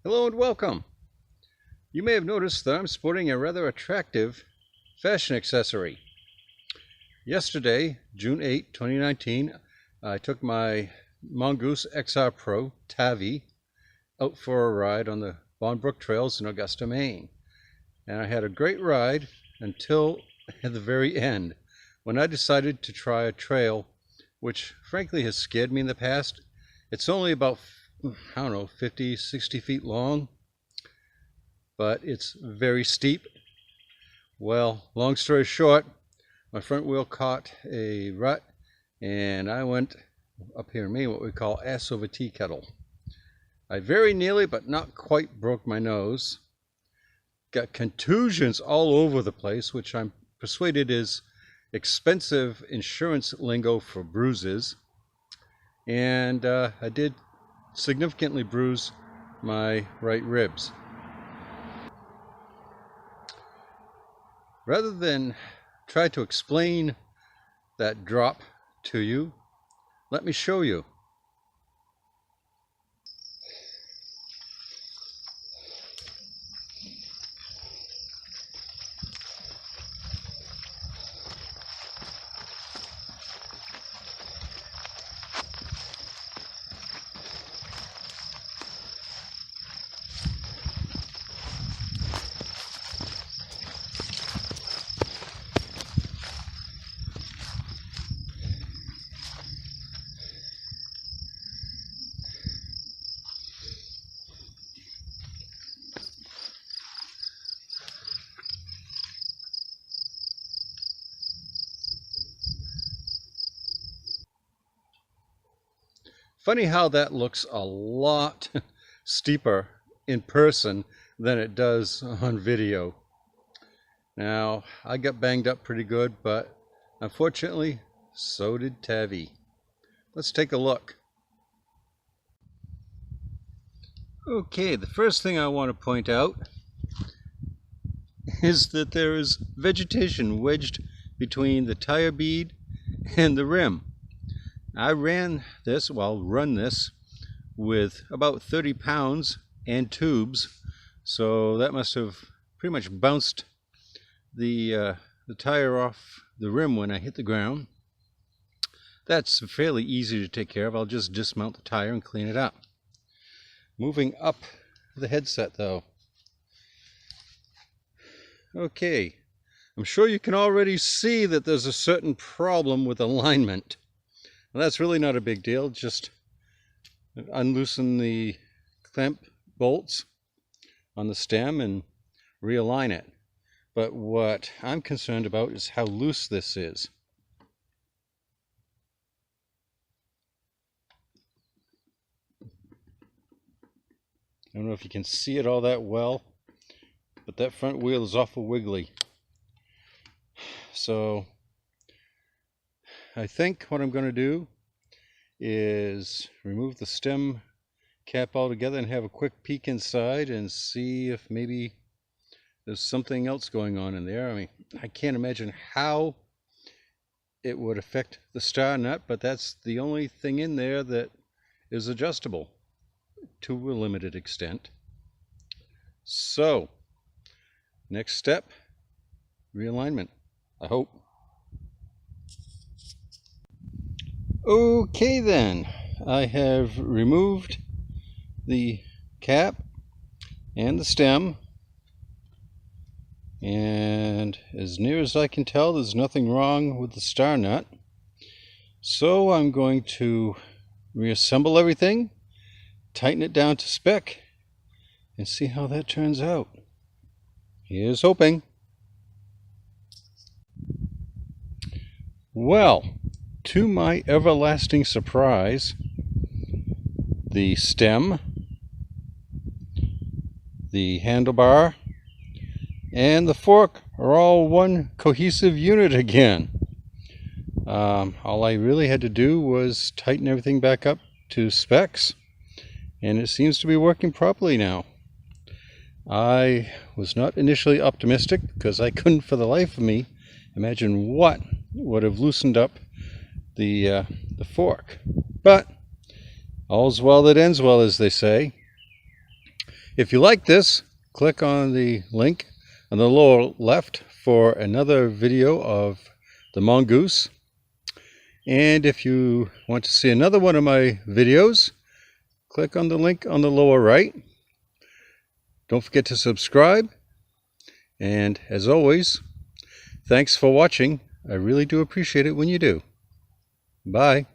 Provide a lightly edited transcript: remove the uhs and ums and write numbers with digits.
Hello and welcome. You may have noticed that I'm sporting a rather attractive fashion accessory. Yesterday, June 8, 2019, I took my Mongoose XR Pro Tavi out for a ride on the Bond Brook Trails in Augusta, Maine. And I had a great ride until at the very end, when I decided to try a trail which frankly has scared me in the past. It's only about, I don't know, 50, 60 feet long, but it's very steep. Well, long story short, my front wheel caught a rut and I went up here in Maine what we call ass over tea kettle. I very nearly, but not quite, broke my nose. Got contusions all over the place, which I'm persuaded is expensive insurance lingo for bruises. And I did significantly bruise my right ribs. Rather than try to explain that drop to you, let me show you. Funny how that looks a lot steeper in person than it does on video. Now, I got banged up pretty good, but unfortunately, so did Tavi. Let's take a look. Okay, the first thing I want to point out is that there is vegetation wedged between the tire bead and the rim. I run this with about 30 pounds and tubes, so that must have pretty much bounced the tire off the rim when I hit the ground. That's fairly easy to take care of. I'll just dismount the tire and clean it up. Moving up the headset though. Okay, I'm sure you can already see that there's a certain problem with alignment. Well, that's really not a big deal. Just unloosen the clamp bolts on the stem and realign it. But what I'm concerned about is how loose this is. I don't know if you can see it all that well, but that front wheel is awful wiggly. So I think what I'm going to do is remove the stem cap altogether and have a quick peek inside and see if maybe there's something else going on in there. I mean, I can't imagine how it would affect the star nut, but that's the only thing in there that is adjustable to a limited extent. So, next step, realignment, I hope. Okay then, I have removed the cap and the stem, and as near as I can tell, there's nothing wrong with the star nut. So I'm going to reassemble everything, tighten it down to spec, and see how that turns out. Here's hoping. Well, to my everlasting surprise, the stem, the handlebar, and the fork are all one cohesive unit again. All I really had to do was tighten everything back up to specs, and it seems to be working properly now. I was not initially optimistic because I couldn't for the life of me imagine what would have loosened up the fork, but all's well that ends well, as they say. If you like this, click on the link on the lower left for another video of the mongoose. And if you want to see another one of my videos, click on the link on the lower right. Don't forget to subscribe. And as always, thanks for watching. I really do appreciate it when you do. Bye.